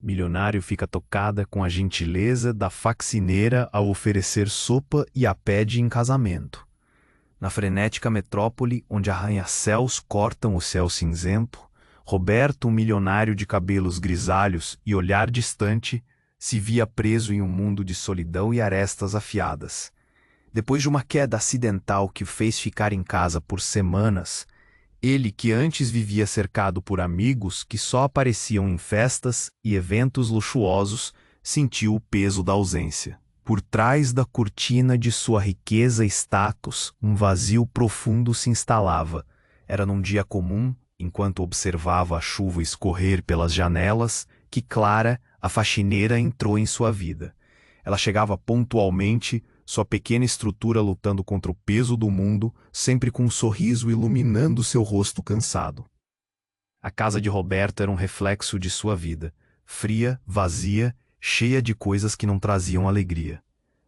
Milionário fica tocada com a gentileza da faxineira ao oferecer sopa e a pede em casamento. Na frenética metrópole, onde arranha-céus cortam o céu cinzento, Roberto, um milionário de cabelos grisalhos e olhar distante, se via preso em um mundo de solidão e arestas afiadas. Depois de uma queda acidental que o fez ficar em casa por semanas, ele, que antes vivia cercado por amigos que só apareciam em festas e eventos luxuosos, sentiu o peso da ausência. Por trás da cortina de sua riqueza e status, um vazio profundo se instalava. Era num dia comum, enquanto observava a chuva escorrer pelas janelas, que Clara, a faxineira, entrou em sua vida. Ela chegava pontualmente, sua pequena estrutura lutando contra o peso do mundo, sempre com um sorriso iluminando seu rosto cansado. A casa de Roberto era um reflexo de sua vida, fria, vazia, cheia de coisas que não traziam alegria.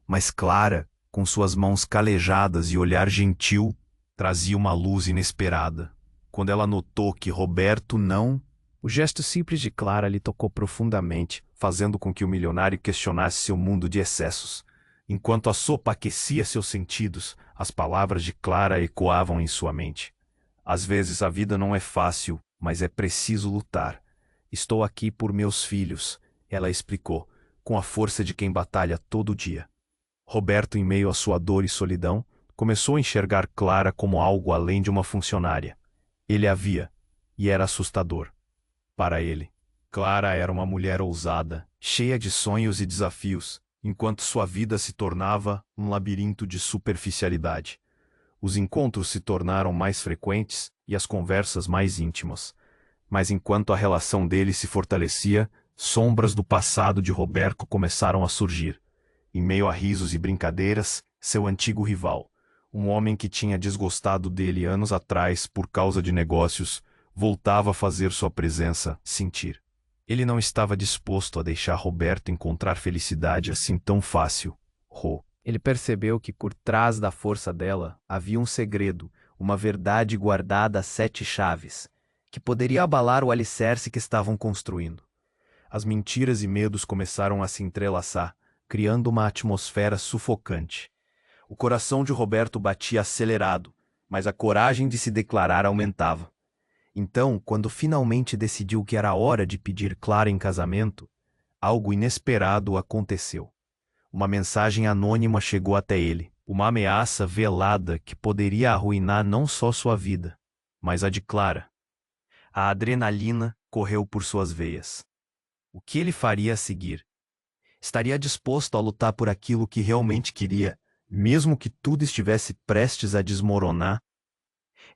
Mas Clara, com suas mãos calejadas e olhar gentil, trazia uma luz inesperada. Quando ela notou que Roberto não... O gesto simples de Clara lhe tocou profundamente, fazendo com que o milionário questionasse seu mundo de excessos. Enquanto a sopa aquecia seus sentidos, as palavras de Clara ecoavam em sua mente. Às vezes a vida não é fácil, mas é preciso lutar. Estou aqui por meus filhos, ela explicou, com a força de quem batalha todo dia. Roberto, em meio à sua dor e solidão, começou a enxergar Clara como algo além de uma funcionária. Ele a via, e era assustador. Para ele, Clara era uma mulher ousada, cheia de sonhos e desafios, enquanto sua vida se tornava um labirinto de superficialidade. Os encontros se tornaram mais frequentes e as conversas mais íntimas. Mas enquanto a relação deles se fortalecia, sombras do passado de Roberto começaram a surgir. Em meio a risos e brincadeiras, seu antigo rival, um homem que tinha desgostado dele anos atrás por causa de negócios, voltava a fazer sua presença sentir. Ele não estava disposto a deixar Roberto encontrar felicidade assim tão fácil. Ele percebeu que por trás da força dela havia um segredo, uma verdade guardada a 7 chaves, que poderia abalar o alicerce que estavam construindo. As mentiras e medos começaram a se entrelaçar, criando uma atmosfera sufocante. O coração de Roberto batia acelerado, mas a coragem de se declarar aumentava. Então, quando finalmente decidiu que era hora de pedir Clara em casamento, algo inesperado aconteceu. Uma mensagem anônima chegou até ele, uma ameaça velada que poderia arruinar não só sua vida, mas a de Clara. A adrenalina correu por suas veias. O que ele faria a seguir? Estaria disposto a lutar por aquilo que realmente queria, mesmo que tudo estivesse prestes a desmoronar?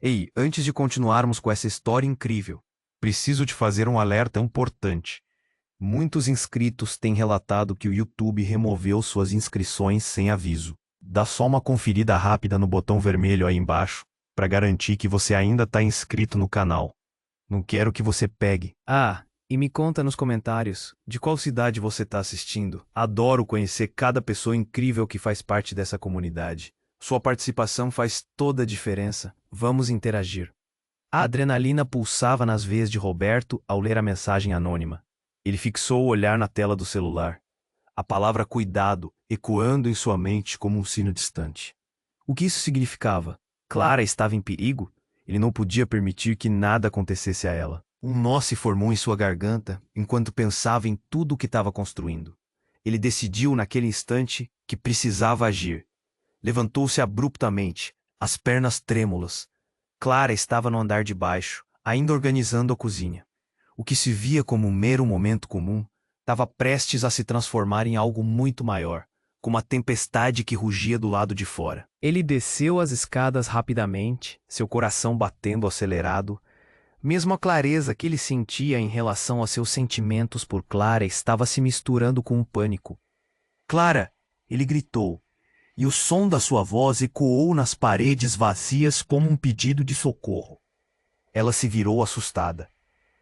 Ei, antes de continuarmos com essa história incrível, preciso te fazer um alerta importante. Muitos inscritos têm relatado que o YouTube removeu suas inscrições sem aviso. Dá só uma conferida rápida no botão vermelho aí embaixo, para garantir que você ainda está inscrito no canal. Não quero que você pegue. E me conta nos comentários, de qual cidade você está assistindo. Adoro conhecer cada pessoa incrível que faz parte dessa comunidade. Sua participação faz toda a diferença. Vamos interagir. A adrenalina pulsava nas veias de Roberto ao ler a mensagem anônima. Ele fixou o olhar na tela do celular. A palavra cuidado ecoando em sua mente como um sino distante. O que isso significava? Clara estava em perigo? Ele não podia permitir que nada acontecesse a ela. Um nó se formou em sua garganta enquanto pensava em tudo o que estava construindo. Ele decidiu naquele instante que precisava agir. Levantou-se abruptamente, as pernas trêmulas. Clara estava no andar de baixo, ainda organizando a cozinha. O que se via como um mero momento comum estava prestes a se transformar em algo muito maior, como a tempestade que rugia do lado de fora. Ele desceu as escadas rapidamente, seu coração batendo acelerado. Mesmo a clareza que ele sentia em relação a seus sentimentos por Clara estava se misturando com um pânico. "Clara!" ele gritou, e o som da sua voz ecoou nas paredes vazias como um pedido de socorro. Ela se virou assustada.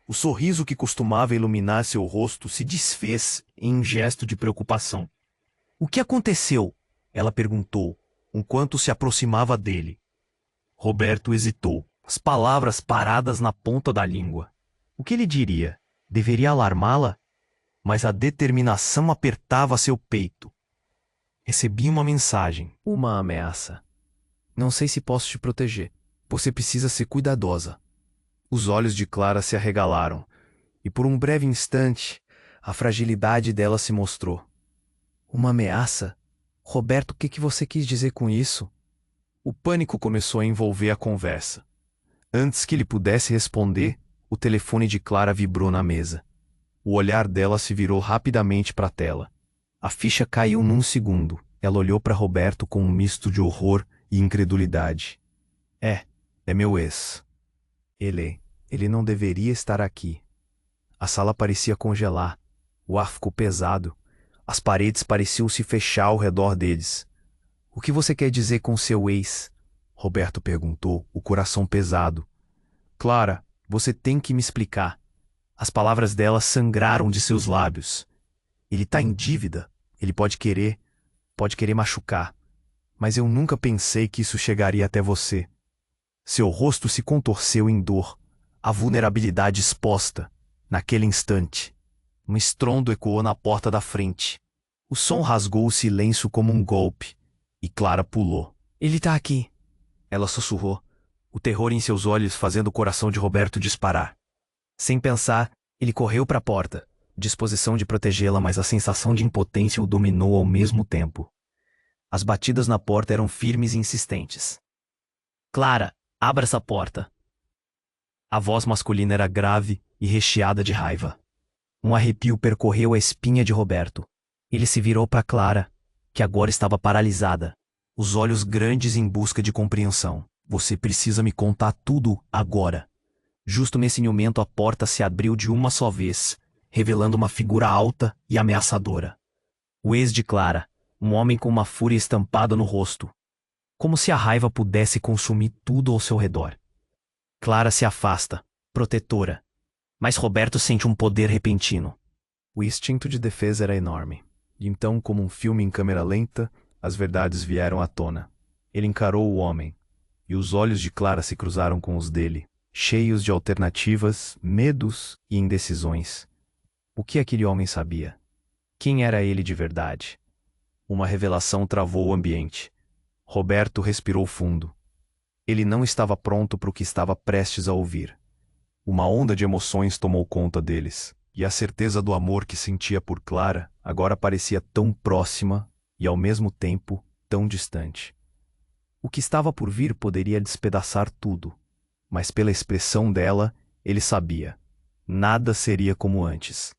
O sorriso que costumava iluminar seu rosto se desfez em um gesto de preocupação. "O que aconteceu?" ela perguntou, enquanto se aproximava dele. Roberto hesitou, as palavras paradas na ponta da língua. O que ele diria? Deveria alarmá-la? mas a determinação apertava seu peito. Recebi uma mensagem. Uma ameaça. Não sei se posso te proteger. Você precisa ser cuidadosa. Os olhos de Clara se arregalaram, e por um breve instante, a fragilidade dela se mostrou. Uma ameaça? Roberto, o que você quis dizer com isso? O pânico começou a envolver a conversa. Antes que ele pudesse responder, o telefone de Clara vibrou na mesa. O olhar dela se virou rapidamente para a tela. A ficha caiu num segundo. Ela olhou para Roberto com um misto de horror e incredulidade. É meu ex. Ele não deveria estar aqui. A sala parecia congelar. O ar ficou pesado. As paredes pareciam se fechar ao redor deles. O que você quer dizer com seu ex? Roberto perguntou, o coração pesado. Clara, você tem que me explicar. As palavras dela sangraram de seus lábios. Ele está em dívida. Ele pode querer machucar. Mas eu nunca pensei que isso chegaria até você. Seu rosto se contorceu em dor, a vulnerabilidade exposta, naquele instante. Um estrondo ecoou na porta da frente. O som rasgou o silêncio como um golpe, e Clara pulou. Ele está aqui. Ela sussurrou, o terror em seus olhos fazendo o coração de Roberto disparar. Sem pensar, ele correu para a porta, disposição de protegê-la, mas a sensação de impotência o dominou ao mesmo tempo. As batidas na porta eram firmes e insistentes. Clara, abra essa porta. A voz masculina era grave e recheada de raiva. Um arrepio percorreu a espinha de Roberto. Ele se virou para Clara, que agora estava paralisada, os olhos grandes em busca de compreensão. Você precisa me contar tudo agora. Justo nesse momento a porta se abriu de uma só vez, revelando uma figura alta e ameaçadora. O ex de Clara, um homem com uma fúria estampada no rosto. Como se a raiva pudesse consumir tudo ao seu redor. Clara se afasta, protetora. Mas Roberto sente um poder repentino. O instinto de defesa era enorme. E então, como um filme em câmera lenta, as verdades vieram à tona. Ele encarou o homem, e os olhos de Clara se cruzaram com os dele, cheios de alternativas, medos e indecisões. O que aquele homem sabia? Quem era ele de verdade? Uma revelação travou o ambiente. Roberto respirou fundo. Ele não estava pronto para o que estava prestes a ouvir. Uma onda de emoções tomou conta deles, e a certeza do amor que sentia por Clara agora parecia tão próxima e, ao mesmo tempo, tão distante. O que estava por vir poderia despedaçar tudo, mas pela expressão dela, ele sabia. Nada seria como antes.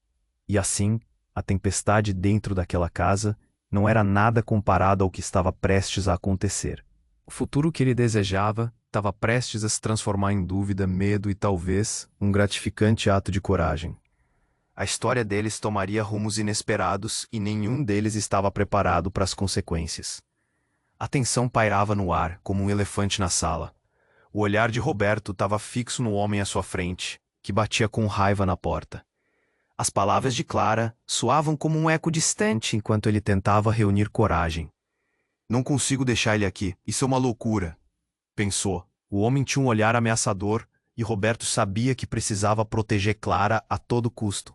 E assim, a tempestade dentro daquela casa não era nada comparado ao que estava prestes a acontecer. O futuro que ele desejava estava prestes a se transformar em dúvida, medo e talvez um gratificante ato de coragem. A história deles tomaria rumos inesperados e nenhum deles estava preparado para as consequências. A tensão pairava no ar como um elefante na sala. O olhar de Roberto estava fixo no homem à sua frente, que batia com raiva na porta. As palavras de Clara soavam como um eco distante enquanto ele tentava reunir coragem. Não consigo deixar ele aqui, isso é uma loucura, pensou. O homem tinha um olhar ameaçador e Roberto sabia que precisava proteger Clara a todo custo.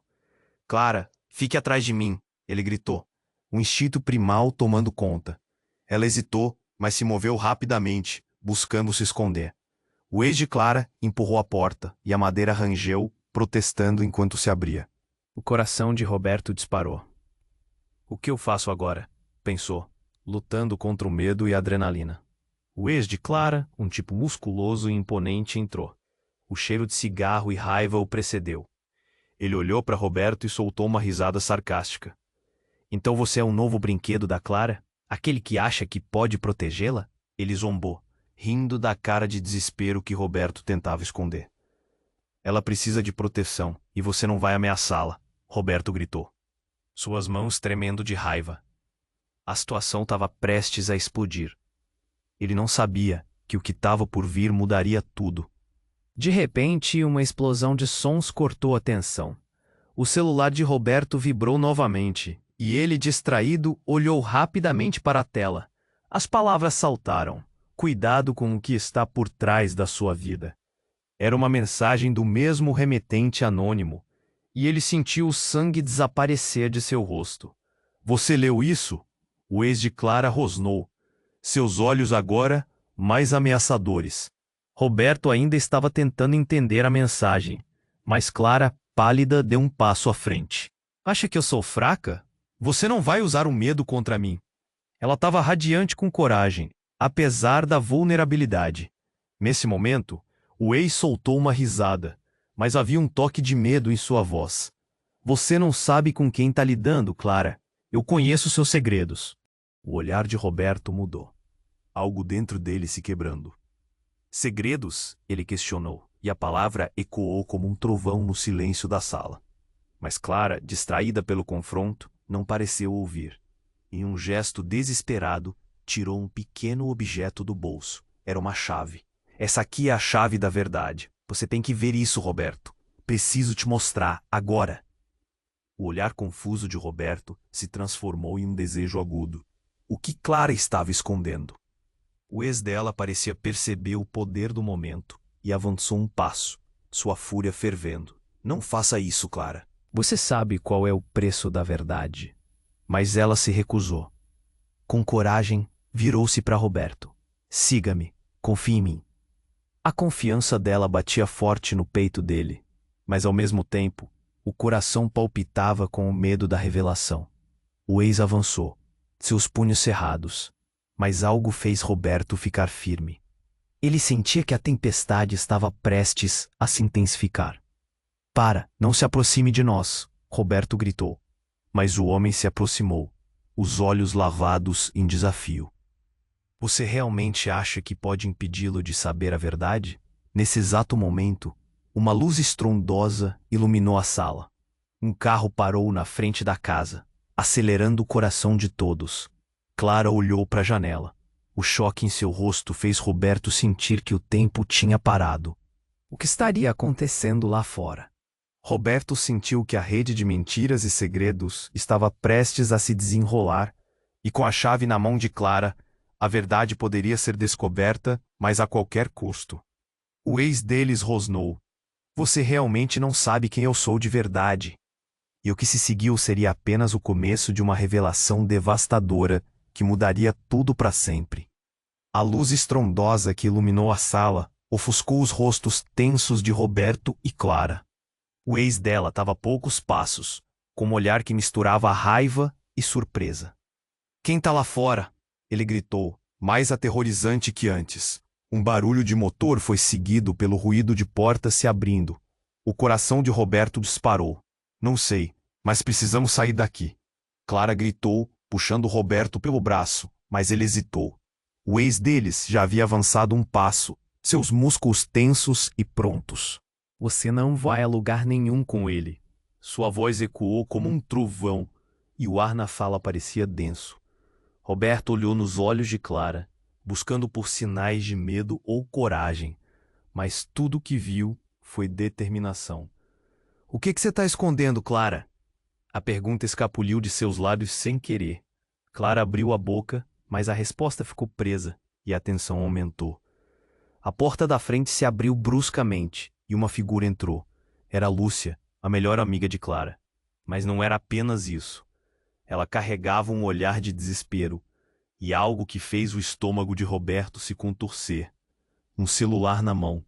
Clara, fique atrás de mim, ele gritou, o instinto primal tomando conta. Ela hesitou, mas se moveu rapidamente, buscando se esconder. O ex de Clara empurrou a porta e a madeira rangeu, protestando enquanto se abria. O coração de Roberto disparou. O que eu faço agora? Pensou, lutando contra o medo e a adrenalina. O ex de Clara, um tipo musculoso e imponente, entrou. O cheiro de cigarro e raiva o precedeu. Ele olhou para Roberto e soltou uma risada sarcástica. Então você é um novo brinquedo da Clara? Aquele que acha que pode protegê-la? Ele zombou, rindo da cara de desespero que Roberto tentava esconder. Ela precisa de proteção, e você não vai ameaçá-la, Roberto gritou, suas mãos tremendo de raiva. A situação estava prestes a explodir. Ele não sabia que o que estava por vir mudaria tudo. De repente, uma explosão de sons cortou a tensão. O celular de Roberto vibrou novamente, e ele, distraído, olhou rapidamente para a tela. As palavras saltaram. Cuidado com o que está por trás da sua vida. Era uma mensagem do mesmo remetente anônimo, e ele sentiu o sangue desaparecer de seu rosto. Você leu isso? O ex de Clara rosnou, seus olhos agora mais ameaçadores. Roberto ainda estava tentando entender a mensagem, mas Clara, pálida, deu um passo à frente. Acha que eu sou fraca? Você não vai usar o medo contra mim. Ela estava radiante com coragem, apesar da vulnerabilidade. Nesse momento, o ex soltou uma risada, mas havia um toque de medo em sua voz. Você não sabe com quem está lidando, Clara. Eu conheço seus segredos. O olhar de Roberto mudou. Algo dentro dele se quebrando. Segredos? Ele questionou, e a palavra ecoou como um trovão no silêncio da sala. Mas Clara, distraída pelo confronto, não pareceu ouvir. Em um gesto desesperado, tirou um pequeno objeto do bolso. Era uma chave. Essa aqui é a chave da verdade. Você tem que ver isso, Roberto. Preciso te mostrar, agora. O olhar confuso de Roberto se transformou em um desejo agudo. O que Clara estava escondendo? O ex dela parecia perceber o poder do momento e avançou um passo, sua fúria fervendo. Não faça isso, Clara. Você sabe qual é o preço da verdade. Mas ela se recusou. Com coragem, virou-se para Roberto. Siga-me, confie em mim. A confiança dela batia forte no peito dele, mas ao mesmo tempo, o coração palpitava com o medo da revelação. O ex avançou, seus punhos cerrados, mas algo fez Roberto ficar firme. Ele sentia que a tempestade estava prestes a se intensificar. Para, não se aproxime de nós, Roberto gritou. Mas o homem se aproximou, os olhos lavados em desafio. Você realmente acha que pode impedi-lo de saber a verdade? Nesse exato momento, uma luz estrondosa iluminou a sala. Um carro parou na frente da casa, acelerando o coração de todos. Clara olhou para a janela. O choque em seu rosto fez Roberto sentir que o tempo tinha parado. O que estaria acontecendo lá fora? Roberto sentiu que a rede de mentiras e segredos estava prestes a se desenrolar, e com a chave na mão de Clara, a verdade poderia ser descoberta, mas a qualquer custo. O ex deles rosnou. Você realmente não sabe quem eu sou de verdade. E o que se seguiu seria apenas o começo de uma revelação devastadora que mudaria tudo para sempre. A luz estrondosa que iluminou a sala ofuscou os rostos tensos de Roberto e Clara. O ex dela estava a poucos passos, com um olhar que misturava raiva e surpresa. Quem tá lá fora? Ele gritou, mais aterrorizante que antes. Um barulho de motor foi seguido pelo ruído de portas se abrindo. O coração de Roberto disparou. Não sei, mas precisamos sair daqui. Clara gritou, puxando Roberto pelo braço, mas ele hesitou. O ex deles já havia avançado um passo, seus músculos tensos e prontos. Você não vai a lugar nenhum com ele. Sua voz ecoou como um trovão, e o ar na sala parecia denso. Roberto olhou nos olhos de Clara, buscando por sinais de medo ou coragem, mas tudo o que viu foi determinação. O que você está escondendo, Clara? A pergunta escapuliu de seus lábios sem querer. Clara abriu a boca, mas a resposta ficou presa, e a tensão aumentou. A porta da frente se abriu bruscamente, e uma figura entrou. Era Lúcia, a melhor amiga de Clara. Mas não era apenas isso. Ela carregava um olhar de desespero, e algo que fez o estômago de Roberto se contorcer. Um celular na mão.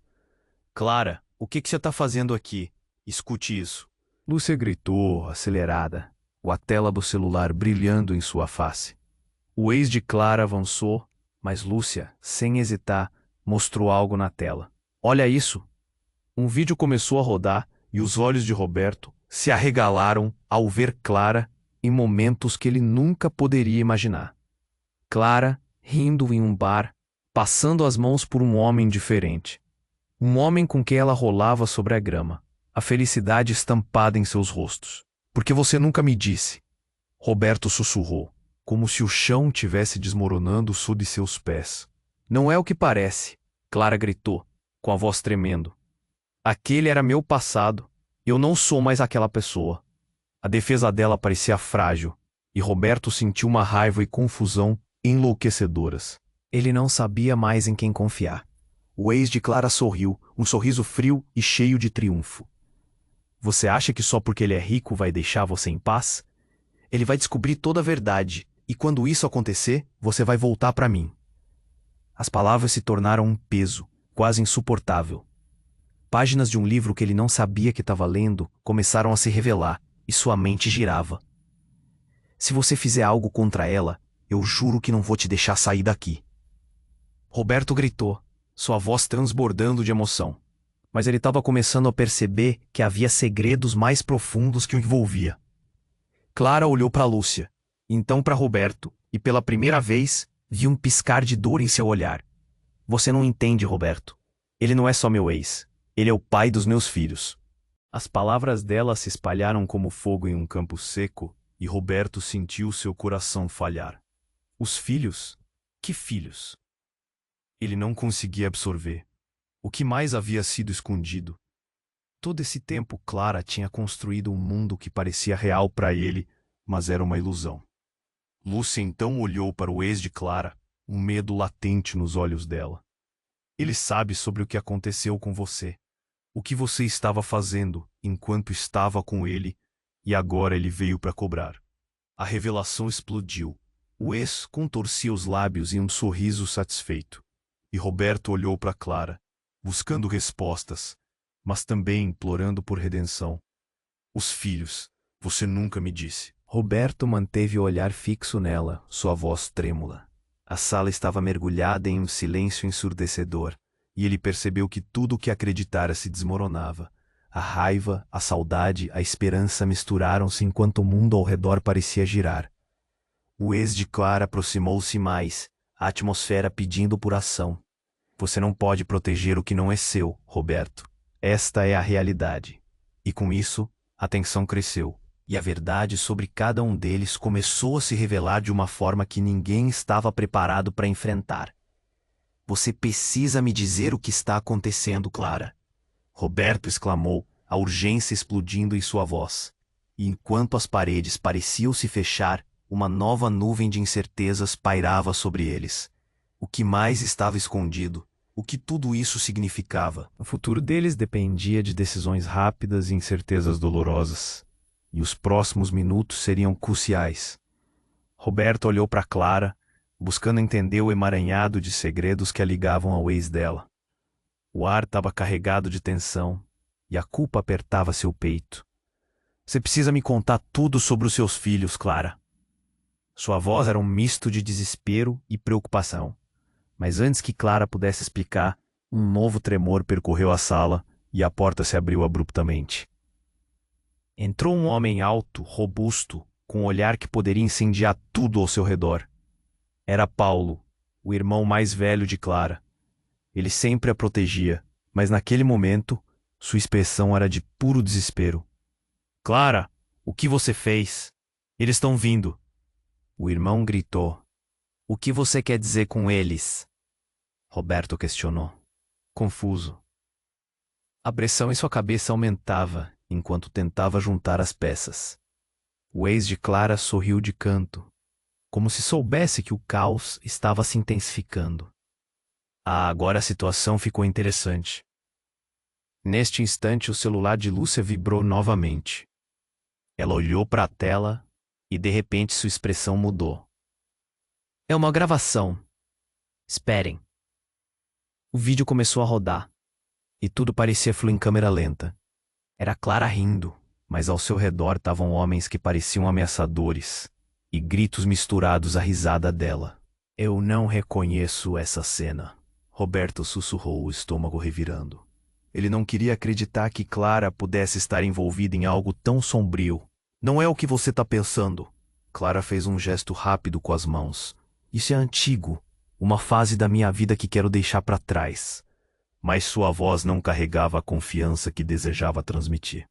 Clara, o que você está fazendo aqui? Escute isso. Lúcia gritou, acelerada, a tela do celular brilhando em sua face. O ex de Clara avançou, mas Lúcia, sem hesitar, mostrou algo na tela. Olha isso! Um vídeo começou a rodar e os olhos de Roberto se arregalaram ao ver Clara em momentos que ele nunca poderia imaginar. Clara, rindo em um bar, passando as mãos por um homem diferente. Um homem com quem ela rolava sobre a grama, a felicidade estampada em seus rostos. Porque você nunca me disse? Roberto sussurrou, como se o chão tivesse desmoronando sob seus pés. Não é o que parece, Clara gritou, com a voz tremendo. Aquele era meu passado, eu não sou mais aquela pessoa. A defesa dela parecia frágil, e Roberto sentiu uma raiva e confusão enlouquecedoras. Ele não sabia mais em quem confiar. O ex de Clara sorriu, um sorriso frio e cheio de triunfo. Você acha que só porque ele é rico vai deixar você em paz? Ele vai descobrir toda a verdade, e quando isso acontecer, você vai voltar para mim. As palavras se tornaram um peso, quase insuportável. Páginas de um livro que ele não sabia que estava lendo começaram a se revelar, e sua mente girava. Se você fizer algo contra ela, eu juro que não vou te deixar sair daqui. Roberto gritou, sua voz transbordando de emoção. Mas ele estava começando a perceber que havia segredos mais profundos que o envolvia. Clara olhou para Lúcia, então para Roberto, e pela primeira vez, viu um piscar de dor em seu olhar. Você não entende, Roberto. Ele não é só meu ex. Ele é o pai dos meus filhos. As palavras dela se espalharam como fogo em um campo seco, e Roberto sentiu seu coração falhar. Os filhos? Que filhos? Ele não conseguia absorver. O que mais havia sido escondido? Todo esse tempo, Clara tinha construído um mundo que parecia real para ele, mas era uma ilusão. Lúcia então olhou para o ex de Clara, um medo latente nos olhos dela. Ele sabe sobre o que aconteceu com você, o que você estava fazendo enquanto estava com ele, e agora ele veio para cobrar. A revelação explodiu. O ex contorcia os lábios em um sorriso satisfeito. E Roberto olhou para Clara, buscando respostas, mas também implorando por redenção. Os filhos, você nunca me disse. Roberto manteve o olhar fixo nela, sua voz trêmula. A sala estava mergulhada em um silêncio ensurdecedor, e ele percebeu que tudo o que acreditara se desmoronava. A raiva, a saudade, a esperança misturaram-se enquanto o mundo ao redor parecia girar. O ex de Clara aproximou-se mais, a atmosfera pedindo por ação. Você não pode proteger o que não é seu, Roberto. Esta é a realidade. E com isso, a tensão cresceu, e a verdade sobre cada um deles começou a se revelar de uma forma que ninguém estava preparado para enfrentar. Você precisa me dizer o que está acontecendo, Clara. Roberto exclamou, a urgência explodindo em sua voz. E enquanto as paredes pareciam se fechar, uma nova nuvem de incertezas pairava sobre eles. O que mais estava escondido? O que tudo isso significava? O futuro deles dependia de decisões rápidas e incertezas dolorosas. E os próximos minutos seriam cruciais. Roberto olhou para Clara, buscando entender o emaranhado de segredos que a ligavam ao ex dela. O ar estava carregado de tensão, e a culpa apertava seu peito. Você precisa me contar tudo sobre os seus filhos, Clara. Sua voz era um misto de desespero e preocupação. Mas antes que Clara pudesse explicar, um novo tremor percorreu a sala e a porta se abriu abruptamente. Entrou um homem alto, robusto, com um olhar que poderia incendiar tudo ao seu redor. Era Paulo, o irmão mais velho de Clara. Ele sempre a protegia, mas naquele momento, sua expressão era de puro desespero. Clara, o que você fez? Eles estão vindo. O irmão gritou. O que você quer dizer com eles? Roberto questionou, confuso. A pressão em sua cabeça aumentava enquanto tentava juntar as peças. O ex de Clara sorriu de canto, como se soubesse que o caos estava se intensificando. Agora a situação ficou interessante. Neste instante, o celular de Lúcia vibrou novamente. Ela olhou para a tela e de repente sua expressão mudou. É uma gravação. Esperem. O vídeo começou a rodar, e tudo parecia fluir em câmera lenta. Era Clara rindo, mas ao seu redor estavam homens que pareciam ameaçadores, e gritos misturados à risada dela. Eu não reconheço essa cena. Roberto sussurrou, o estômago revirando. Ele não queria acreditar que Clara pudesse estar envolvida em algo tão sombrio. Não é o que você está pensando. Clara fez um gesto rápido com as mãos. Isso é antigo. Uma fase da minha vida que quero deixar para trás. Mas sua voz não carregava a confiança que desejava transmitir.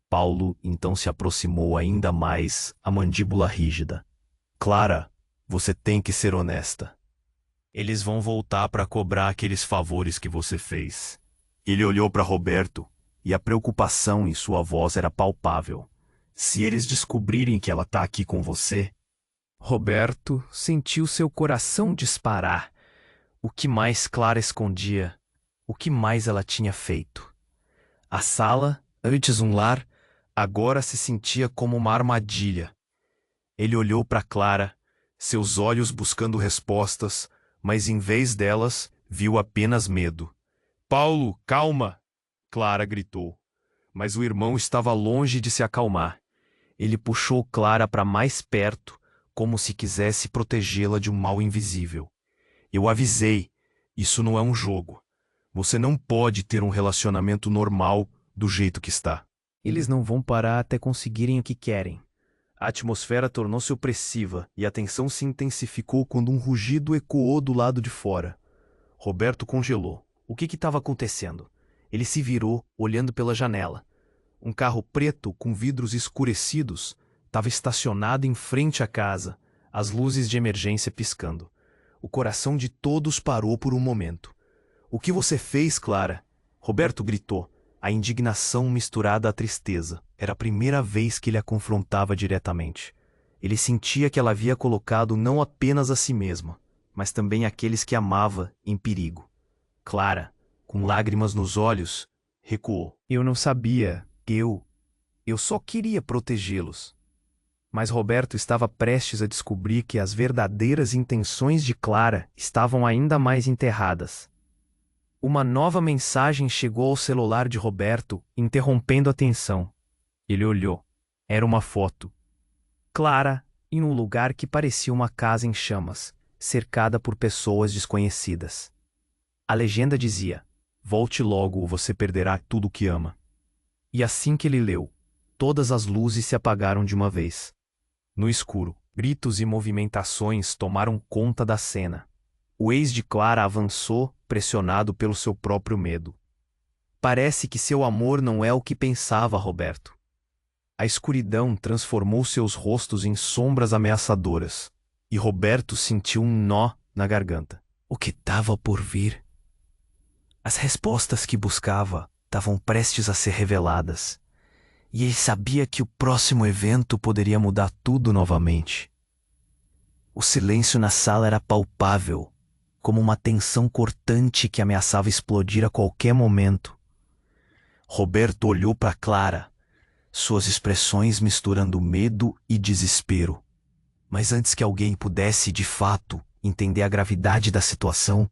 Paulo então se aproximou ainda mais, a mandíbula rígida. Clara, você tem que ser honesta. Eles vão voltar para cobrar aqueles favores que você fez. Ele olhou para Roberto, e a preocupação em sua voz era palpável. Se eles descobrirem que ela está aqui com você... Roberto sentiu seu coração disparar. O que mais Clara escondia? O que mais ela tinha feito? A sala, antes um lar, Agora se sentia como uma armadilha. Ele olhou para Clara, seus olhos buscando respostas, mas em vez delas, viu apenas medo. Paulo, calma! Clara gritou. Mas o irmão estava longe de se acalmar. Ele puxou Clara para mais perto, como se quisesse protegê-la de um mal invisível. Eu avisei, isso não é um jogo. Você não pode ter um relacionamento normal do jeito que está. Eles não vão parar até conseguirem o que querem. A atmosfera tornou-se opressiva e a tensão se intensificou quando um rugido ecoou do lado de fora. Roberto congelou. O que estava acontecendo? Ele se virou, olhando pela janela. Um carro preto com vidros escurecidos estava estacionado em frente à casa, as luzes de emergência piscando. O coração de todos parou por um momento. O que você fez, Clara? Roberto gritou, a indignação misturada à tristeza. Era a primeira vez que ele a confrontava diretamente. Ele sentia que ela havia colocado não apenas a si mesma, mas também aqueles que amava em perigo. Clara, com lágrimas nos olhos, recuou. Eu não sabia. Eu só queria protegê-los. Mas Roberto estava prestes a descobrir que as verdadeiras intenções de Clara estavam ainda mais enterradas. Uma nova mensagem chegou ao celular de Roberto, interrompendo a tensão. Ele olhou. Era uma foto. Clara, em um lugar que parecia uma casa em chamas, cercada por pessoas desconhecidas. A legenda dizia: "Volte logo ou você perderá tudo o que ama." E assim que ele leu, todas as luzes se apagaram de uma vez. No escuro, gritos e movimentações tomaram conta da cena. O ex de Clara avançou, pressionado pelo seu próprio medo. Parece que seu amor não é o que pensava, Roberto. A escuridão transformou seus rostos em sombras ameaçadoras, e Roberto sentiu um nó na garganta. O que estava por vir? As respostas que buscava estavam prestes a ser reveladas, e ele sabia que o próximo evento poderia mudar tudo novamente. O silêncio na sala era palpável, como uma tensão cortante que ameaçava explodir a qualquer momento. Roberto olhou para Clara, suas expressões misturando medo e desespero. Mas antes que alguém pudesse, de fato, entender a gravidade da situação,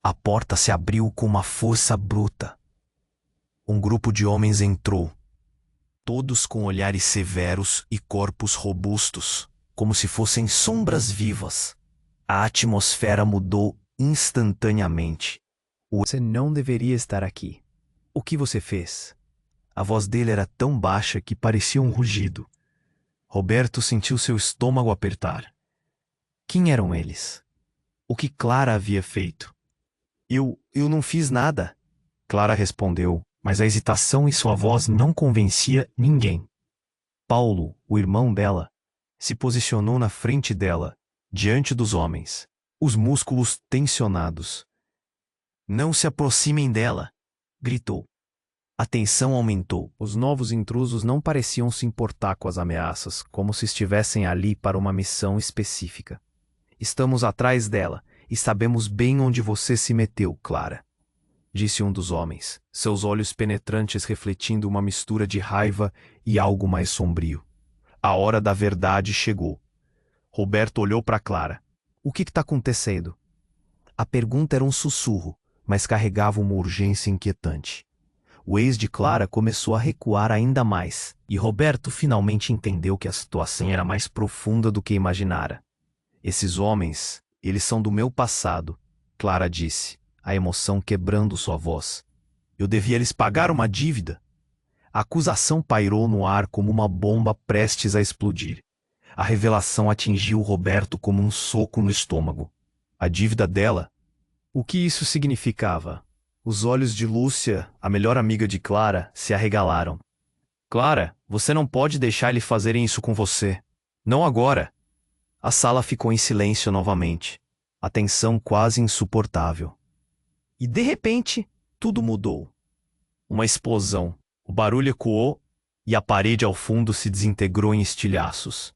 a porta se abriu com uma força bruta. Um grupo de homens entrou, todos com olhares severos e corpos robustos, como se fossem sombras vivas. A atmosfera mudou instantaneamente. Você não deveria estar aqui. O que você fez? A voz dele era tão baixa que parecia um rugido. Roberto sentiu seu estômago apertar. Quem eram eles? O que Clara havia feito? Eu não fiz nada, Clara respondeu, mas a hesitação em sua voz não convencia ninguém. Paulo, o irmão dela, se posicionou na frente dela, diante dos homens, os músculos tensionados. Não se aproximem dela, gritou. A tensão aumentou. Os novos intrusos não pareciam se importar com as ameaças, como se estivessem ali para uma missão específica. Estamos atrás dela e sabemos bem onde você se meteu, Clara, disse um dos homens, seus olhos penetrantes refletindo uma mistura de raiva e algo mais sombrio. A hora da verdade chegou. Roberto olhou para Clara. O que está acontecendo? A pergunta era um sussurro, mas carregava uma urgência inquietante. O ex de Clara começou a recuar ainda mais, e Roberto finalmente entendeu que a situação era mais profunda do que imaginara. Esses homens, eles são do meu passado, Clara disse, a emoção quebrando sua voz. Eu devia lhes pagar uma dívida. A acusação pairou no ar como uma bomba prestes a explodir. A revelação atingiu Roberto como um soco no estômago. A dívida dela? O que isso significava? Os olhos de Lúcia, a melhor amiga de Clara, se arregalaram. Clara, você não pode deixar eles fazerem isso com você. Não agora. A sala ficou em silêncio novamente. A tensão quase insuportável. E de repente, tudo mudou. Uma explosão. O barulho ecoou e a parede ao fundo se desintegrou em estilhaços.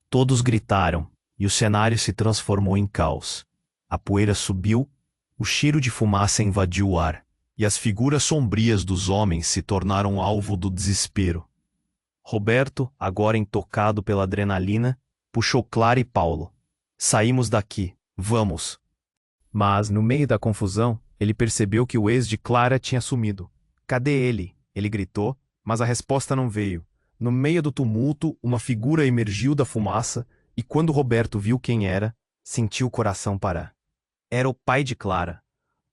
Todos gritaram e o cenário se transformou em caos. A poeira subiu, o cheiro de fumaça invadiu o ar, e as figuras sombrias dos homens se tornaram alvo do desespero. Roberto, agora intocado pela adrenalina, puxou Clara e Paulo. Saímos daqui, vamos. Mas, no meio da confusão, ele percebeu que o ex de Clara tinha sumido. Cadê ele? Ele gritou, mas a resposta não veio. No meio do tumulto, uma figura emergiu da fumaça, e quando Roberto viu quem era, sentiu o coração parar. Era o pai de Clara.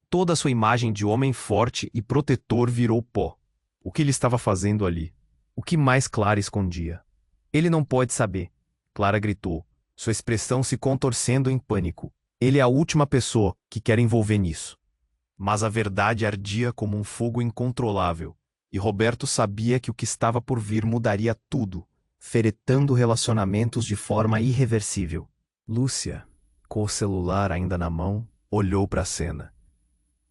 Toda a sua imagem de homem forte e protetor virou pó. O que ele estava fazendo ali? O que mais Clara escondia? Ele não pode saber. Clara gritou, sua expressão se contorcendo em pânico. Ele é a última pessoa que quer envolver nisso. Mas a verdade ardia como um fogo incontrolável, e Roberto sabia que o que estava por vir mudaria tudo, feretando relacionamentos de forma irreversível. Lúcia, com o celular ainda na mão, olhou para a cena.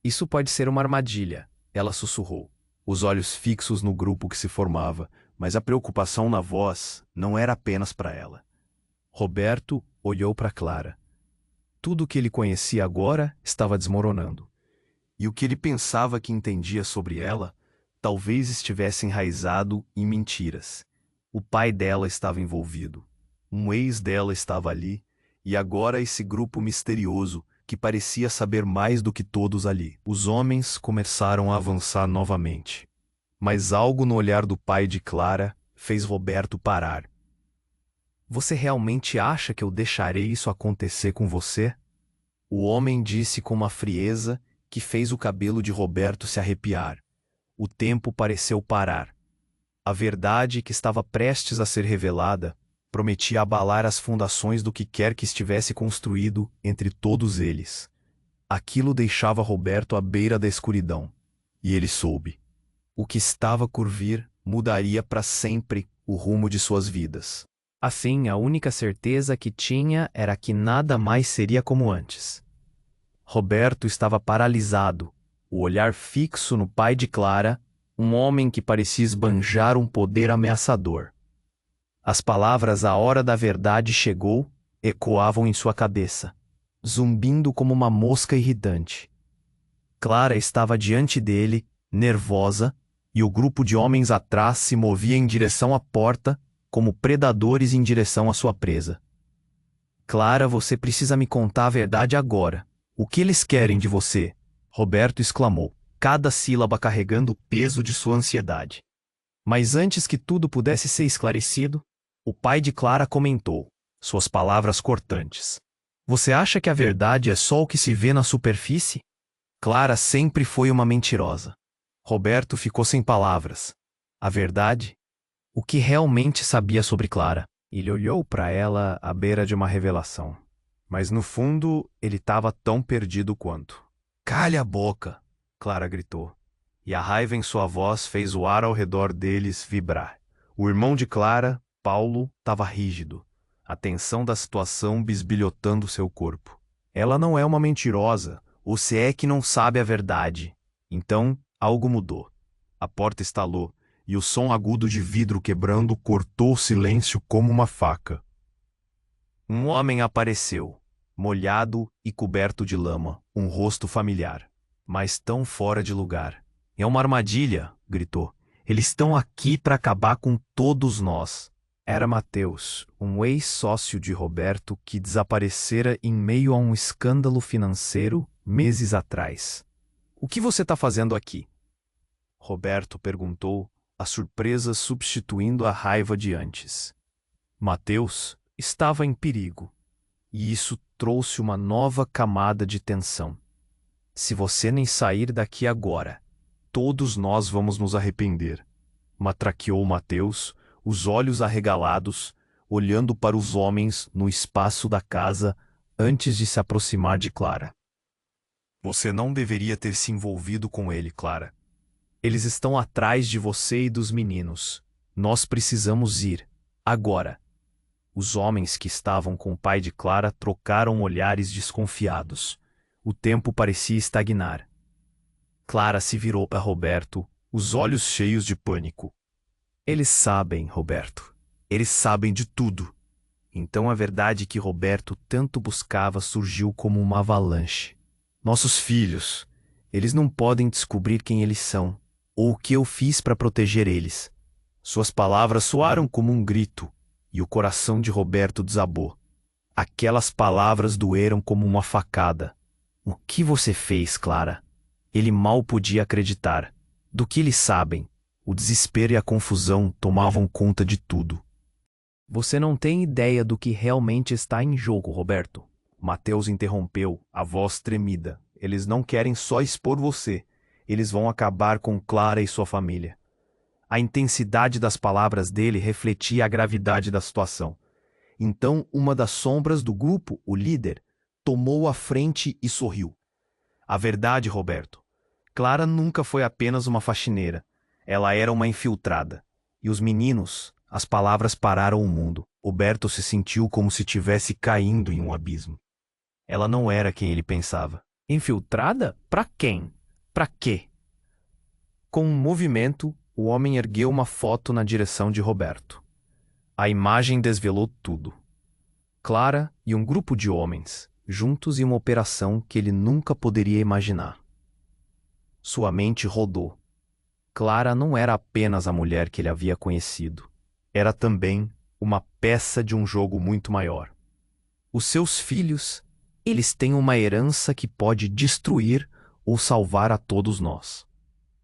Isso pode ser uma armadilha, ela sussurrou, os olhos fixos no grupo que se formava, mas a preocupação na voz não era apenas para ela. Roberto olhou para Clara. Tudo o que ele conhecia agora estava desmoronando. E o que ele pensava que entendia sobre ela, talvez estivesse enraizado em mentiras. O pai dela estava envolvido. Um ex dela estava ali, e agora esse grupo misterioso que parecia saber mais do que todos ali. Os homens começaram a avançar novamente. Mas algo no olhar do pai de Clara fez Roberto parar. Você realmente acha que eu deixarei isso acontecer com você? O homem disse com uma frieza que fez o cabelo de Roberto se arrepiar. O tempo pareceu parar. A verdade que estava prestes a ser revelada prometia abalar as fundações do que quer que estivesse construído entre todos eles. Aquilo deixava Roberto à beira da escuridão. E ele soube. O que estava por vir mudaria para sempre o rumo de suas vidas. Assim, a única certeza que tinha era que nada mais seria como antes. Roberto estava paralisado, o olhar fixo no pai de Clara, um homem que parecia esbanjar um poder ameaçador. As palavras "a hora da verdade chegou" ecoavam em sua cabeça, zumbindo como uma mosca irritante. Clara estava diante dele, nervosa, e o grupo de homens atrás se movia em direção à porta, como predadores em direção à sua presa. Clara, você precisa me contar a verdade agora. O que eles querem de você? Roberto exclamou, cada sílaba carregando o peso de sua ansiedade. Mas antes que tudo pudesse ser esclarecido, o pai de Clara comentou, suas palavras cortantes. Você acha que a verdade é só o que se vê na superfície? Clara sempre foi uma mentirosa. Roberto ficou sem palavras. A verdade? O que realmente sabia sobre Clara? Ele olhou para ela à beira de uma revelação. Mas no fundo, ele estava tão perdido quanto. Calha a boca! Clara gritou. E a raiva em sua voz fez o ar ao redor deles vibrar. O irmão de Clara, Paulo, estava rígido, a tensão da situação bisbilhotando seu corpo. Ela não é uma mentirosa, ou se é que não sabe a verdade. Então, algo mudou. A porta estalou, e o som agudo de vidro quebrando cortou o silêncio como uma faca. Um homem apareceu, molhado e coberto de lama, um rosto familiar, mas tão fora de lugar. É uma armadilha, gritou. Eles estão aqui para acabar com todos nós. Era Mateus, um ex-sócio de Roberto que desaparecera em meio a um escândalo financeiro meses atrás. O que você está fazendo aqui? Roberto perguntou, a surpresa substituindo a raiva de antes. Mateus estava em perigo, e isso trouxe uma nova camada de tensão. Se você nem sair daqui agora, todos nós vamos nos arrepender, matraqueou Mateus, os olhos arregalados, olhando para os homens no espaço da casa antes de se aproximar de Clara. Você não deveria ter se envolvido com ele, Clara. Eles estão atrás de você e dos meninos. Nós precisamos ir, agora. Os homens que estavam com o pai de Clara trocaram olhares desconfiados. O tempo parecia estagnar. Clara se virou para Roberto, os olhos cheios de pânico. Eles sabem, Roberto. Eles sabem de tudo. Então a verdade que Roberto tanto buscava surgiu como uma avalanche. Nossos filhos. Eles não podem descobrir quem eles são, ou o que eu fiz para proteger eles. Suas palavras soaram como um grito, e o coração de Roberto desabou. Aquelas palavras doeram como uma facada. O que você fez, Clara? Ele mal podia acreditar. Do que eles sabem? O desespero e a confusão tomavam conta de tudo. Você não tem ideia do que realmente está em jogo, Roberto. Mateus interrompeu, a voz tremida. Eles não querem só expor você. Eles vão acabar com Clara e sua família. A intensidade das palavras dele refletia a gravidade da situação. Então, uma das sombras do grupo, o líder, tomou a frente e sorriu. A verdade, Roberto. Clara nunca foi apenas uma faxineira. Ela era uma infiltrada. E os meninos, as palavras pararam o mundo. Roberto se sentiu como se estivesse caindo em um abismo. Ela não era quem ele pensava. Infiltrada? Pra quem? Pra quê? Com um movimento, o homem ergueu uma foto na direção de Roberto. A imagem desvelou tudo. Clara e um grupo de homens, juntos em uma operação que ele nunca poderia imaginar. Sua mente rodou. Clara não era apenas a mulher que ele havia conhecido. Era também uma peça de um jogo muito maior. Os seus filhos, eles têm uma herança que pode destruir ou salvar a todos nós.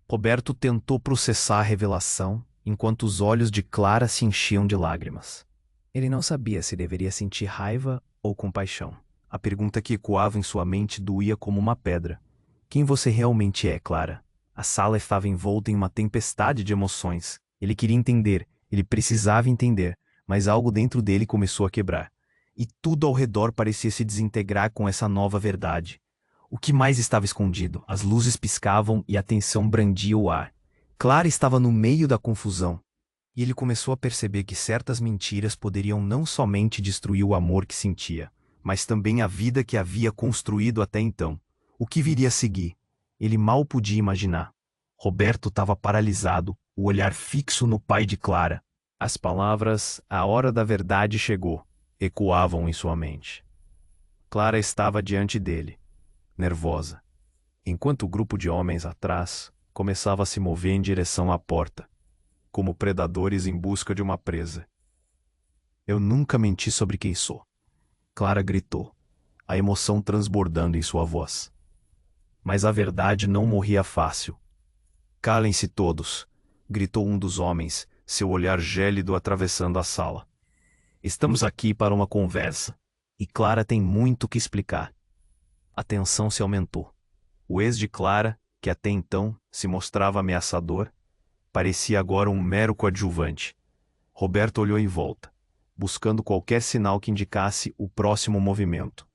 Roberto tentou processar a revelação, enquanto os olhos de Clara se enchiam de lágrimas. Ele não sabia se deveria sentir raiva ou compaixão. A pergunta que ecoava em sua mente doía como uma pedra. Quem você realmente é, Clara? A sala estava envolta em uma tempestade de emoções. Ele queria entender, ele precisava entender, mas algo dentro dele começou a quebrar. E tudo ao redor parecia se desintegrar com essa nova verdade. O que mais estava escondido? As luzes piscavam e a tensão brandia o ar. Clara estava no meio da confusão. E ele começou a perceber que certas mentiras poderiam não somente destruir o amor que sentia, mas também a vida que havia construído até então. O que viria a seguir? Ele mal podia imaginar. Roberto estava paralisado, o olhar fixo no pai de Clara. As palavras "a hora da verdade chegou" ecoavam em sua mente. Clara estava diante dele, nervosa, enquanto o grupo de homens atrás começava a se mover em direção à porta, como predadores em busca de uma presa. "Eu nunca menti sobre quem sou", Clara gritou, a emoção transbordando em sua voz. Mas a verdade não morria fácil. "Calem-se todos", gritou um dos homens, seu olhar gélido atravessando a sala. "Estamos aqui para uma conversa, e Clara tem muito que explicar." A tensão se aumentou. O ex de Clara, que até então se mostrava ameaçador, parecia agora um mero coadjuvante. Roberto olhou em volta, buscando qualquer sinal que indicasse o próximo movimento.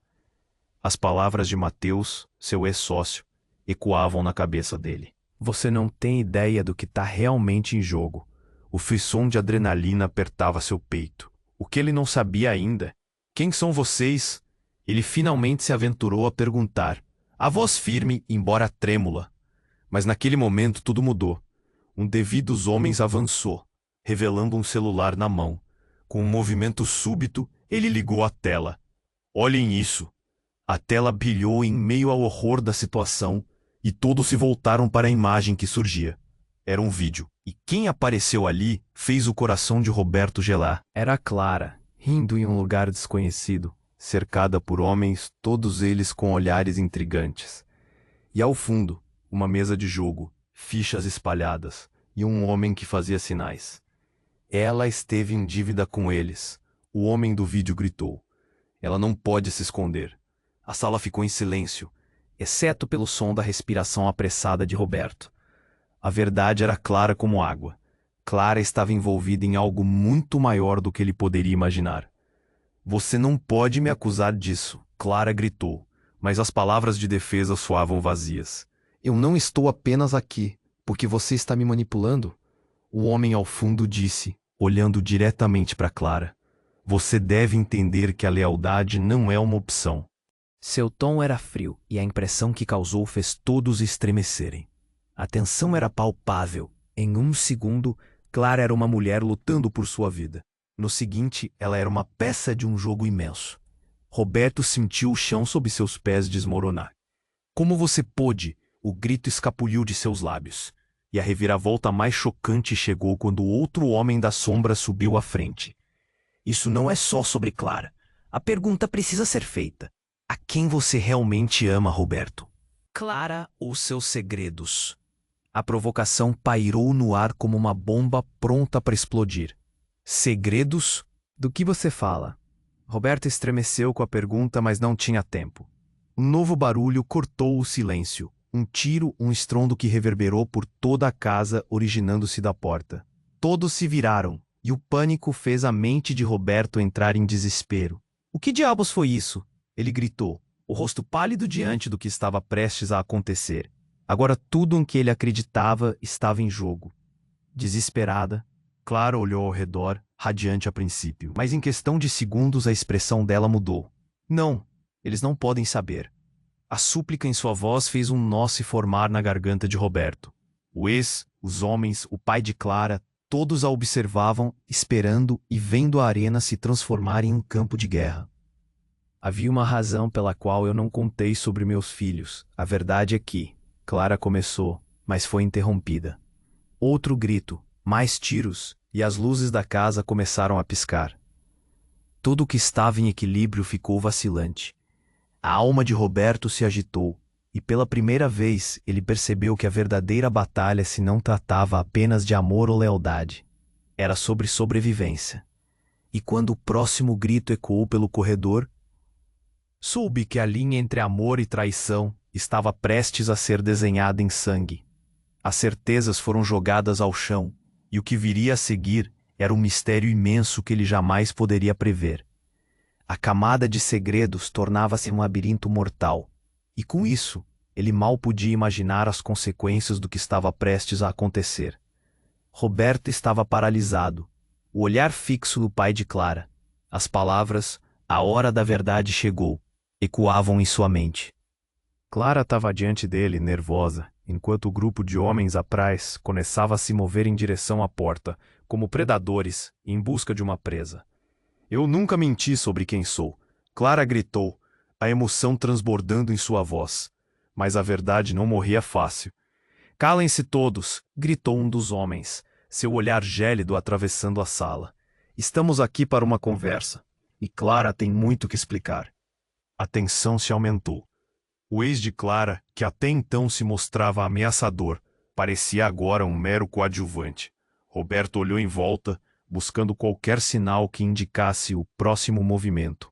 As palavras de Mateus, seu ex-sócio, ecoavam na cabeça dele. "Você não tem ideia do que está realmente em jogo." O frisson de adrenalina apertava seu peito. O que ele não sabia ainda? "Quem são vocês?" Ele finalmente se aventurou a perguntar, a voz firme, embora trêmula. Mas naquele momento tudo mudou. Um dos homens avançou, revelando um celular na mão. Com um movimento súbito, ele ligou a tela. "Olhem isso." A tela brilhou em meio ao horror da situação, e todos se voltaram para a imagem que surgia. Era um vídeo, e quem apareceu ali fez o coração de Roberto gelar. Era Clara, rindo em um lugar desconhecido, cercada por homens, todos eles com olhares intrigantes. E ao fundo, uma mesa de jogo, fichas espalhadas, e um homem que fazia sinais. Ela esteve em dívida com eles. O homem do vídeo gritou. Ela não pode se esconder. A sala ficou em silêncio, exceto pelo som da respiração apressada de Roberto. A verdade era clara como água. Clara estava envolvida em algo muito maior do que ele poderia imaginar. "Você não pode me acusar disso", Clara gritou, mas as palavras de defesa soavam vazias. "Eu não estou apenas aqui, porque você está me manipulando", o homem ao fundo disse, olhando diretamente para Clara. "Você deve entender que a lealdade não é uma opção." Seu tom era frio, e a impressão que causou fez todos estremecerem. A tensão era palpável. Em um segundo, Clara era uma mulher lutando por sua vida. No seguinte, ela era uma peça de um jogo imenso. Roberto sentiu o chão sob seus pés desmoronar. "Como você pôde?" O grito escapuliu de seus lábios. E a reviravolta mais chocante chegou quando outro homem da sombra subiu à frente. Isso não é só sobre Clara. A pergunta precisa ser feita. A quem você realmente ama, Roberto? Clara ou seus segredos? A provocação pairou no ar como uma bomba pronta para explodir. Segredos? Do que você fala? Roberto estremeceu com a pergunta, mas não tinha tempo. Um novo barulho cortou o silêncio. Um tiro, um estrondo que reverberou por toda a casa, originando-se da porta. Todos se viraram, e o pânico fez a mente de Roberto entrar em desespero. O que diabos foi isso? Ele gritou, o rosto pálido diante do que estava prestes a acontecer. Agora tudo em que ele acreditava estava em jogo. Desesperada, Clara olhou ao redor, radiante a princípio, mas em questão de segundos a expressão dela mudou. Não, eles não podem saber. A súplica em sua voz fez um nó se formar na garganta de Roberto. Os homens, o pai de Clara, todos a observavam, esperando e vendo a arena se transformar em um campo de guerra. Havia uma razão pela qual eu não contei sobre meus filhos. A verdade é que Clara começou, mas foi interrompida. Outro grito, mais tiros, e as luzes da casa começaram a piscar. Tudo o que estava em equilíbrio ficou vacilante. A alma de Roberto se agitou, e pela primeira vez ele percebeu que a verdadeira batalha se não tratava apenas de amor ou lealdade. Era sobre sobrevivência. E quando o próximo grito ecoou pelo corredor, soube que a linha entre amor e traição estava prestes a ser desenhada em sangue. As certezas foram jogadas ao chão, e o que viria a seguir era um mistério imenso que ele jamais poderia prever. A camada de segredos tornava-se um labirinto mortal, e com isso, ele mal podia imaginar as consequências do que estava prestes a acontecer. Roberto estava paralisado, o olhar fixo do pai de Clara. As palavras, "A hora da verdade chegou", ecoavam em sua mente. Clara estava diante dele, nervosa, enquanto o grupo de homens atrás começava a se mover em direção à porta, como predadores, em busca de uma presa. "Eu nunca menti sobre quem sou", Clara gritou, a emoção transbordando em sua voz. Mas a verdade não morria fácil. "Calem-se todos", gritou um dos homens, seu olhar gélido atravessando a sala. "Estamos aqui para uma conversa, e Clara tem muito que explicar." A tensão se aumentou. O ex de Clara, que até então se mostrava ameaçador, parecia agora um mero coadjuvante. Roberto olhou em volta, buscando qualquer sinal que indicasse o próximo movimento.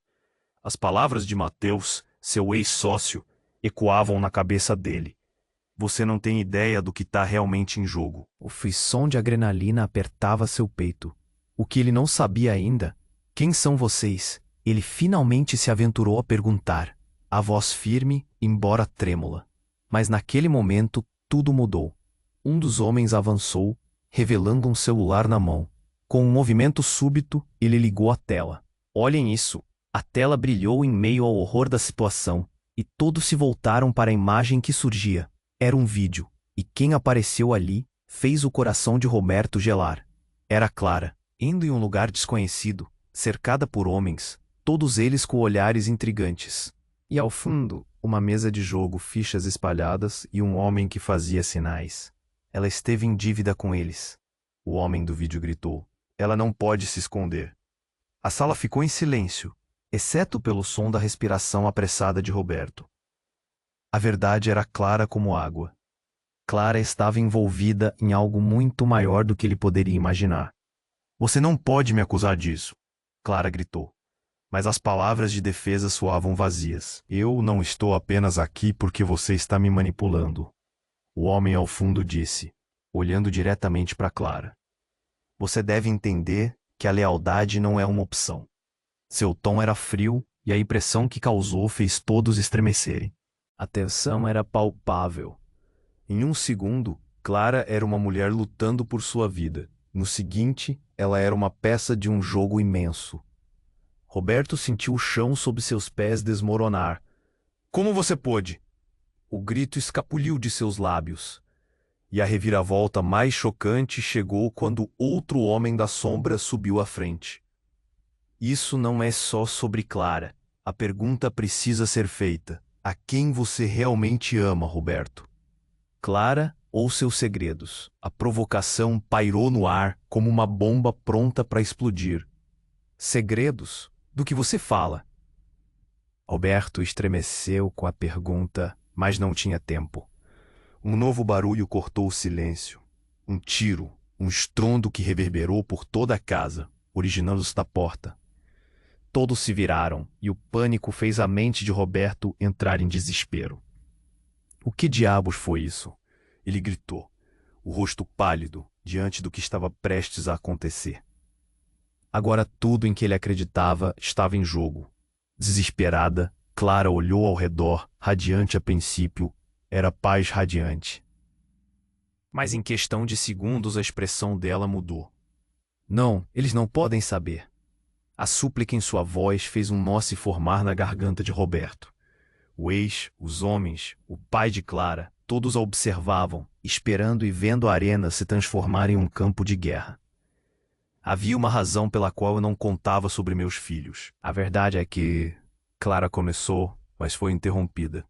As palavras de Mateus, seu ex-sócio, ecoavam na cabeça dele. "Você não tem ideia do que está realmente em jogo." O frisson de adrenalina apertava seu peito. O que ele não sabia ainda, "Quem são vocês?" Ele finalmente se aventurou a perguntar, a voz firme, embora trêmula. Mas naquele momento, tudo mudou. Um dos homens avançou, revelando um celular na mão. Com um movimento súbito, ele ligou a tela. "Olhem isso!" A tela brilhou em meio ao horror da situação, e todos se voltaram para a imagem que surgia. Era um vídeo, e quem apareceu ali fez o coração de Roberto gelar. Era Clara, indo em um lugar desconhecido, cercada por homens, todos eles com olhares intrigantes. E ao fundo, uma mesa de jogo, fichas espalhadas e um homem que fazia sinais. Ela esteve em dívida com eles. O homem do vídeo gritou. "Ela não pode se esconder." A sala ficou em silêncio, exceto pelo som da respiração apressada de Roberto. A verdade era clara como água. Clara estava envolvida em algo muito maior do que ele poderia imaginar. "Você não pode me acusar disso", Clara gritou. Mas as palavras de defesa soavam vazias. "Eu não estou apenas aqui porque você está me manipulando", o homem ao fundo disse, olhando diretamente para Clara. "Você deve entender que a lealdade não é uma opção." Seu tom era frio, e a impressão que causou fez todos estremecerem. A tensão era palpável. Em um segundo, Clara era uma mulher lutando por sua vida. No seguinte, ela era uma peça de um jogo imenso. Roberto sentiu o chão sob seus pés desmoronar. "Como você pôde?" O grito escapuliu de seus lábios. E a reviravolta mais chocante chegou quando outro homem da sombra subiu à frente. "Isso não é só sobre Clara. A pergunta precisa ser feita. A quem você realmente ama, Roberto?" Clara, ou seus segredos. A provocação pairou no ar como uma bomba pronta para explodir. Segredos? Do que você fala? Alberto estremeceu com a pergunta, mas não tinha tempo. Um novo barulho cortou o silêncio. Um tiro, um estrondo que reverberou por toda a casa, originando-se da porta. Todos se viraram e o pânico fez a mente de Roberto entrar em desespero. O que diabos foi isso? Ele gritou, o rosto pálido diante do que estava prestes a acontecer. Agora tudo em que ele acreditava estava em jogo. Desesperada, Clara olhou ao redor, radiante a princípio, era paz radiante. Mas em questão de segundos a expressão dela mudou. Não, eles não podem saber. A súplica em sua voz fez um nó se formar na garganta de Roberto. O ex, os homens, o pai de Clara, todos a observavam, esperando e vendo a arena se transformar em um campo de guerra. Havia uma razão pela qual eu não contava sobre meus filhos. A verdade é que Clara começou, mas foi interrompida.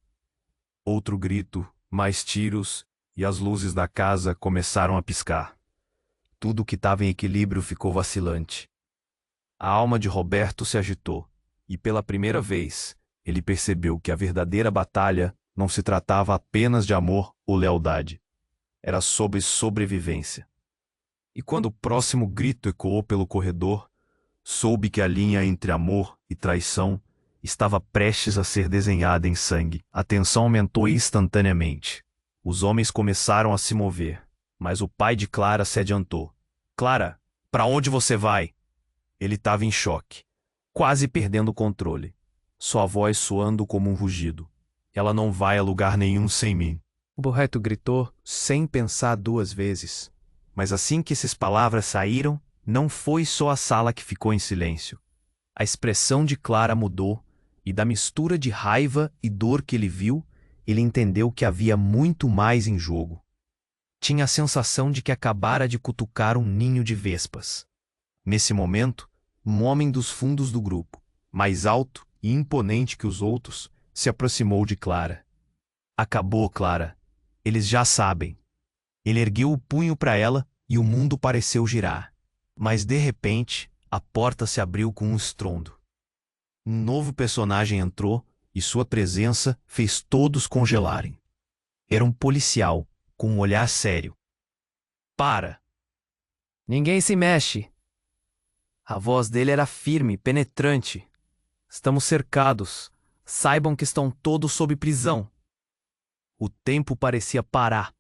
Outro grito, mais tiros, e as luzes da casa começaram a piscar. Tudo que estava em equilíbrio ficou vacilante. A alma de Roberto se agitou, e pela primeira vez, ele percebeu que a verdadeira batalha não se tratava apenas de amor ou lealdade. Era sobre sobrevivência. E quando o próximo grito ecoou pelo corredor, soube que a linha entre amor e traição estava prestes a ser desenhada em sangue. A tensão aumentou instantaneamente. Os homens começaram a se mover, mas o pai de Clara se adiantou. Clara, para onde você vai? Ele estava em choque, quase perdendo o controle, sua voz soando como um rugido. Ela não vai a lugar nenhum sem mim. O Barreto gritou sem pensar duas vezes. Mas assim que essas palavras saíram, não foi só a sala que ficou em silêncio. A expressão de Clara mudou, e da mistura de raiva e dor que ele viu, ele entendeu que havia muito mais em jogo. Tinha a sensação de que acabara de cutucar um ninho de vespas. Nesse momento, um homem dos fundos do grupo, mais alto e imponente que os outros, se aproximou de Clara. Acabou, Clara. Eles já sabem. Ele ergueu o punho para ela e o mundo pareceu girar. Mas, de repente, a porta se abriu com um estrondo. Um novo personagem entrou e sua presença fez todos congelarem. Era um policial, com um olhar sério. Para! Ninguém se mexe. A voz dele era firme, penetrante. Estamos cercados. Saibam que estão todos sob prisão. O tempo parecia parar.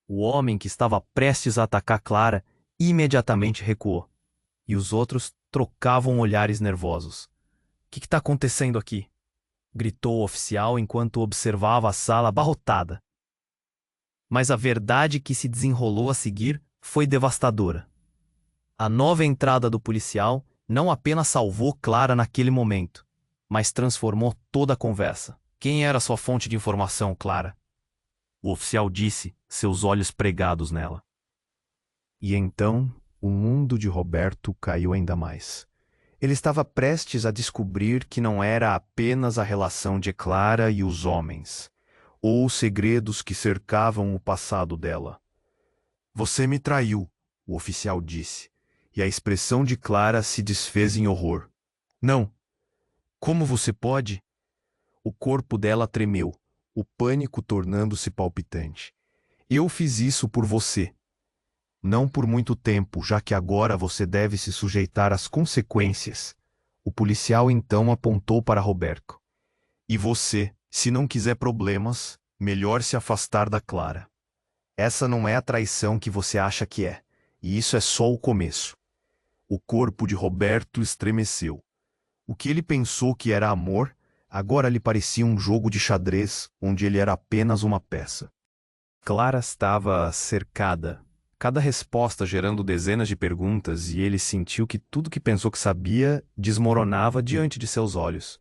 O homem que estava prestes a atacar Clara imediatamente recuou. E os outros trocavam olhares nervosos. O que está acontecendo aqui? Gritou o oficial enquanto observava a sala abarrotada. Mas a verdade que se desenrolou a seguir foi devastadora. A nova entrada do policial não apenas salvou Clara naquele momento, mas transformou toda a conversa. Quem era sua fonte de informação, Clara? O oficial disse, seus olhos pregados nela. E então, o mundo de Roberto caiu ainda mais. Ele estava prestes a descobrir que não era apenas a relação de Clara e os homens, ou os segredos que cercavam o passado dela. Você me traiu, o oficial disse, e a expressão de Clara se desfez em horror. Não. Como você pode? O corpo dela tremeu, o pânico tornando-se palpitante. Eu fiz isso por você. Não por muito tempo, já que agora você deve se sujeitar às consequências. O policial então apontou para Roberto. E você, se não quiser problemas, melhor se afastar da Clara. Essa não é a traição que você acha que é, e isso é só o começo. O corpo de Roberto estremeceu. O que ele pensou que era amor, agora lhe parecia um jogo de xadrez, onde ele era apenas uma peça. Clara estava cercada, cada resposta gerando dezenas de perguntas, e ele sentiu que tudo que pensou que sabia desmoronava diante de seus olhos.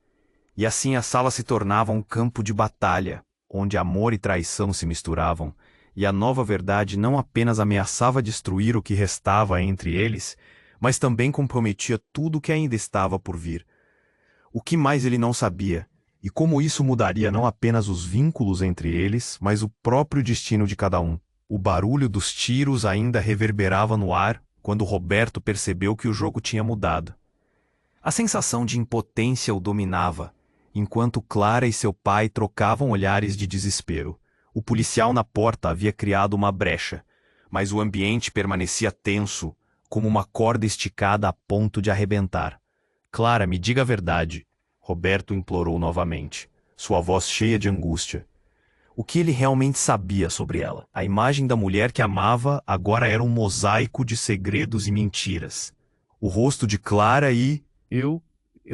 E assim a sala se tornava um campo de batalha, onde amor e traição se misturavam, e a nova verdade não apenas ameaçava destruir o que restava entre eles, mas também comprometia tudo o que ainda estava por vir. O que mais ele não sabia, e como isso mudaria não apenas os vínculos entre eles, mas o próprio destino de cada um. O barulho dos tiros ainda reverberava no ar quando Roberto percebeu que o jogo tinha mudado. A sensação de impotência o dominava, enquanto Clara e seu pai trocavam olhares de desespero. O policial na porta havia criado uma brecha, mas o ambiente permanecia tenso, como uma corda esticada a ponto de arrebentar. Clara, me diga a verdade, Roberto implorou novamente, sua voz cheia de angústia. O que ele realmente sabia sobre ela? A imagem da mulher que amava agora era um mosaico de segredos e mentiras. O rosto de Clara e... Eu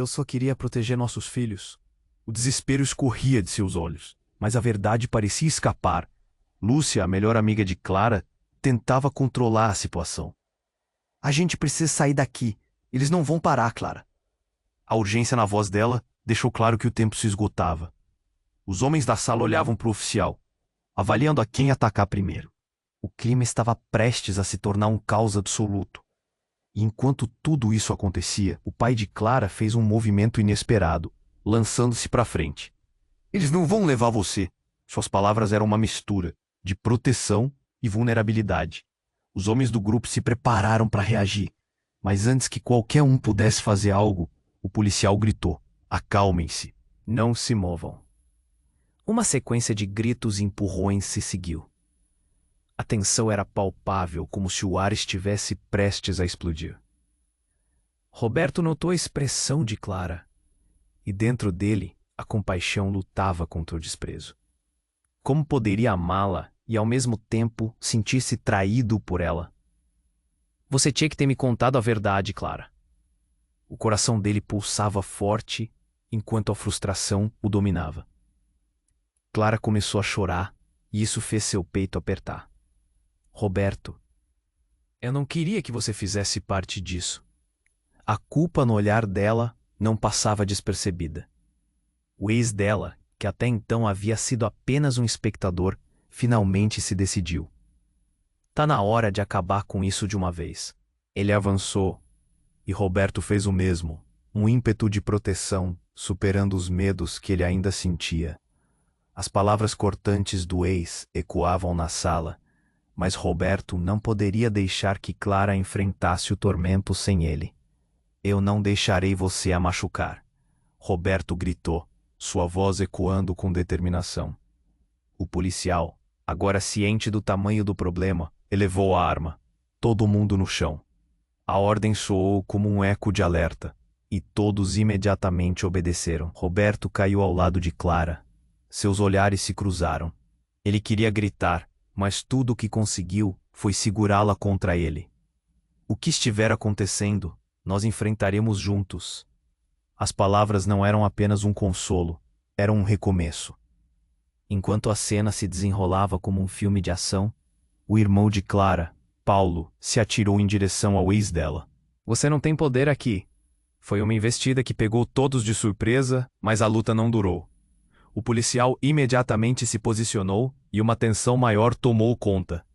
só queria proteger nossos filhos. O desespero escorria de seus olhos, mas a verdade parecia escapar. Lúcia, a melhor amiga de Clara, tentava controlar a situação. A gente precisa sair daqui. Eles não vão parar, Clara. A urgência na voz dela deixou claro que o tempo se esgotava. Os homens da sala olhavam para o oficial, avaliando a quem atacar primeiro. O clima estava prestes a se tornar um caos absoluto. E enquanto tudo isso acontecia, o pai de Clara fez um movimento inesperado, lançando-se para frente. Eles não vão levar você. Suas palavras eram uma mistura de proteção e vulnerabilidade. Os homens do grupo se prepararam para reagir, mas antes que qualquer um pudesse fazer algo, o policial gritou: acalmem-se, não se movam. Uma sequência de gritos e empurrões se seguiu. A tensão era palpável, como se o ar estivesse prestes a explodir. Roberto notou a expressão de Clara, e dentro dele a compaixão lutava contra o desprezo. Como poderia amá-la e ao mesmo tempo sentir-se traído por ela? Você tinha que ter me contado a verdade, Clara. O coração dele pulsava forte enquanto a frustração o dominava. Clara começou a chorar e isso fez seu peito apertar. Roberto, eu não queria que você fizesse parte disso. A culpa no olhar dela não passava despercebida. O ex dela, que até então havia sido apenas um espectador, finalmente se decidiu. Tá na hora de acabar com isso de uma vez. Ele avançou, e Roberto fez o mesmo, um ímpeto de proteção, superando os medos que ele ainda sentia. As palavras cortantes do ex ecoavam na sala, mas Roberto não poderia deixar que Clara enfrentasse o tormento sem ele. Eu não deixarei você a machucar, Roberto gritou, sua voz ecoando com determinação. O policial, agora ciente do tamanho do problema, elevou a arma. Todo mundo no chão. A ordem soou como um eco de alerta, e todos imediatamente obedeceram. Roberto caiu ao lado de Clara. Seus olhares se cruzaram. Ele queria gritar, mas tudo o que conseguiu foi segurá-la contra ele. O que estiver acontecendo, nós enfrentaremos juntos. As palavras não eram apenas um consolo, eram um recomeço. Enquanto a cena se desenrolava como um filme de ação, o irmão de Clara, Paulo, se atirou em direção ao ex dela. Você não tem poder aqui. Foi uma investida que pegou todos de surpresa, mas a luta não durou. O policial imediatamente se posicionou e uma tensão maior tomou conta.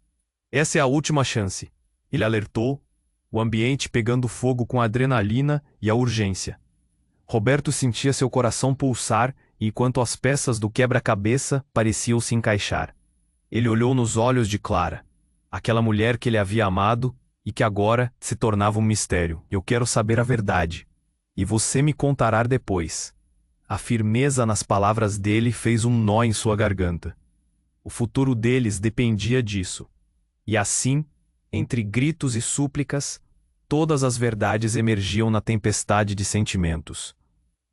Essa é a última chance. Ele alertou, o ambiente pegando fogo com a adrenalina e a urgência. Roberto sentia seu coração pulsar enquanto as peças do quebra-cabeça pareciam se encaixar. Ele olhou nos olhos de Clara, aquela mulher que ele havia amado e que agora se tornava um mistério. Eu quero saber a verdade. E você me contará depois. A firmeza nas palavras dele fez um nó em sua garganta. O futuro deles dependia disso. E assim, entre gritos e súplicas, todas as verdades emergiam na tempestade de sentimentos.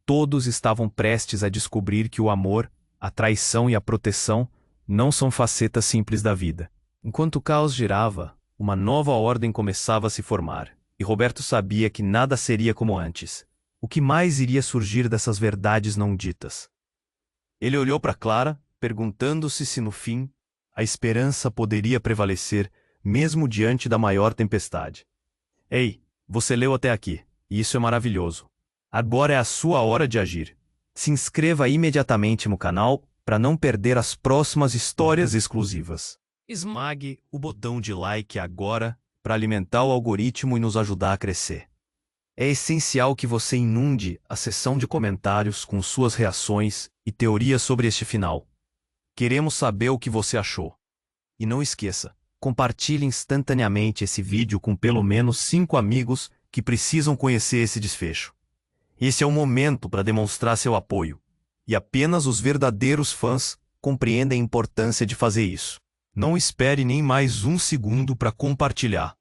Todos estavam prestes a descobrir que o amor, a traição e a proteção não são facetas simples da vida. Enquanto o caos girava, uma nova ordem começava a se formar, e Roberto sabia que nada seria como antes. O que mais iria surgir dessas verdades não ditas? Ele olhou para Clara, perguntando-se se no fim, a esperança poderia prevalecer, mesmo diante da maior tempestade. Ei, você leu até aqui, e isso é maravilhoso. Agora é a sua hora de agir. Se inscreva imediatamente no canal para não perder as próximas histórias exclusivas. Esmague o botão de like agora para alimentar o algoritmo e nos ajudar a crescer. É essencial que você inunde a seção de comentários com suas reações e teorias sobre este final. Queremos saber o que você achou. E não esqueça, compartilhe instantaneamente esse vídeo com pelo menos 5 amigos que precisam conhecer esse desfecho. Esse é o momento para demonstrar seu apoio. E apenas os verdadeiros fãs compreendem a importância de fazer isso. Não espere nem mais um segundo para compartilhar.